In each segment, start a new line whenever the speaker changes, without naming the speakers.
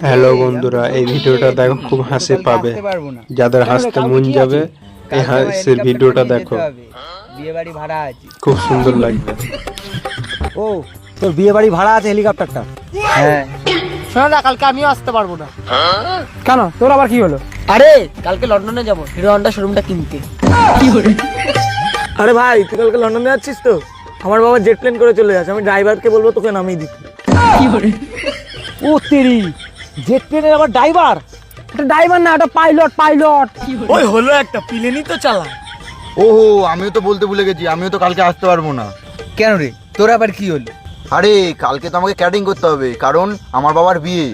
Hello বন্ধুরা, এই ভিডিওটা দেখো, খুব হাসি পাবে। যাদের হাসতে মন যাবে এই হাসির ভিডিওটা দেখো,
বিয়ে বাড়ি ভাড়া আছে,
খুব সুন্দর লাগবে।
ও তোর বিয়ে বাড়ি ভাড়া আছে হেলিকপ্টারটা?
হ্যাঁ।
শোনো না, কালকে আমিও আসতে পারবো না।
কেন, তোর আবার কি হলো?
আরে কালকে লন্ডনে যাবো হিরো হন্ডা শোরুমটা কিনতে।
আরে ভাই, তুই কালকে লন্ডনে যাচ্ছিস তো? আমার বাবা জেট প্লেন করে চলে যাচ্ছে, আমি ড্রাইভারকে বলবো তোকে নামিয়ে দিতে। ও তেরি, জেট প্লেনের আবার ড্রাইভার? এটা ড্রাইভার না, এটা পাইলট। ওই হলো একটা প্লেনই তো চালায়।
ওহো, আমিও তো বলতে ভুলে গেছি, আমিও তো কালকে আসতে পারবো না।
কেন রে, তোর আবার কি হলো?
আরে কালকে তো আমাকে ক্যাটারিং করতে হবে, কারণ আমার বাবার বিয়ে।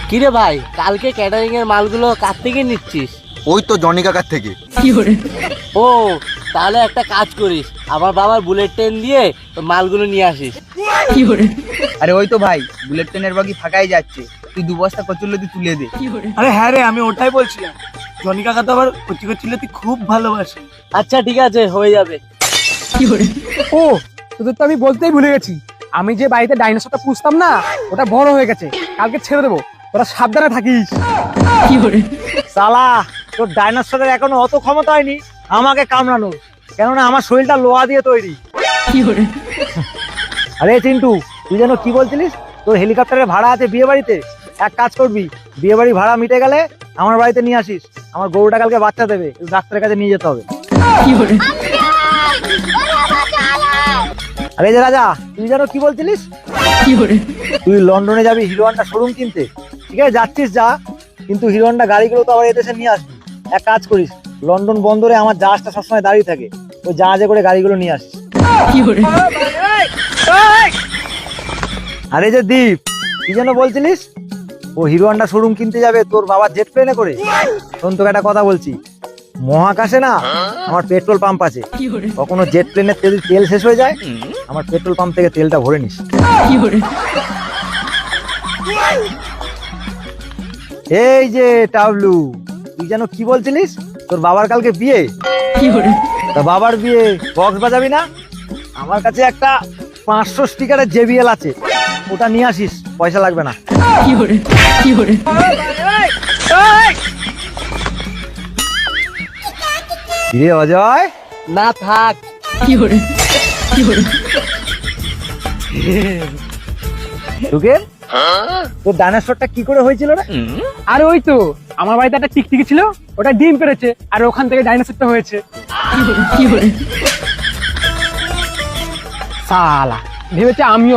কিরে ভাই, কালকে ক্যাটারিং এর মালগুলো কার থেকে নিচ্ছিস?
ওই তো জনি কাকার থেকে।
ও তাহলে একটা কাজ করিস, আমার বাবার বুলেট ট্রেন দিয়ে মালগুলো নিয়ে আসিস।
আরে ওই তো ভাই, বুলেট ট্রেনের বাকি ফাঁকাই যাচ্ছে, তুই 2 বস্তা কচুরলতি তুলে দে।
আরে হ্যাঁ রে, আমি ওটাই বলছিলাম, জনি কাকা তো আবার কচি কচুরলতি খুব ভালোবাসে।
আচ্ছা ঠিক আছে, হয়ে যাবে।
ও তোদের তো আমি বলতেই ভুলে গেছি, আমি যে বাড়িতে ডাইনোসরটা পুষতাম না, ওটা বড় হয়ে গেছে, কালকে ছেড়ে দেবো, তোরা সাবধানে থাকিস। সালা, তোর ডাইনোসরের এখনো অত ক্ষমতা হয়নি আমাকে কামড়ানোর, কেননা আমার শরীরটা লোহা দিয়ে তৈরি। আরে চিন্টু, তুই যেন কি বলছিলিস তোর হেলিকপ্টারের ভাড়া আছে বিয়ে বাড়িতে? এক কাজ করবি, বিয়ে বাড়ি ভাড়া মিটে গেলে আমার বাড়িতে নিয়ে আসিস, আমার গরুটা কালকে বাচ্চা দেবে, ডাক্তারের কাছে নিয়ে যেতে হবে। আরে যে রাজা, তুই যেন কি বলছিলিস? তুই লন্ডনে যাবি হিরো হন্ডা শোরুম কিনতে? ঠিক আছে, যাচ্ছিস যা, কিন্তু হিরো হন্ডা গাড়িগুলো তো আবার এদেশে নিয়ে আসবি। এক কাজ করিস, লন্ডন বন্দরে আমার জাহাজটা সবসময় দাঁড়িয়ে থাকে, ওই জাহাজে করে গাড়িগুলো নিয়ে আসিস। আরে যে দীপ, কি যেন বলছিলিস? ও হিরো হন্ডা শোরুম কিনতে যাবে তোর বাবা জেট প্লেনে করে? শোন, তোকে একটা কথা বলছি, মহাকাশে না আমার পেট্রোল পাম্প আছে, কখনো জেট প্লেনের তেল শেষ হয়ে যায়, আমার পেট্রোল পাম্প থেকে তেলটা ভরে নিস। এই যে টাবলু, তুই যেন কি বলছিলিস তোর বাবার কালকে বিয়ে? তা বাবার বিয়ে বক্স বাজাবি না? আমার কাছে একটা 500 স্টিকারের JBL আছে, ওটা নিয়ে আসিস, পয়সা লাগবে না। কিরে অজয়?
না থাক।
তোকে তোর ডাইনোসরটা কি করে হয়েছিল রে? আরে ওই তো আমার বাড়িতে একটা টিকটিকি ছিল, ওটা ডিম পেড়েছে, আর ওখান থেকে ডাইনোসরটা হয়েছে। সালা, ভেবেছে আমিও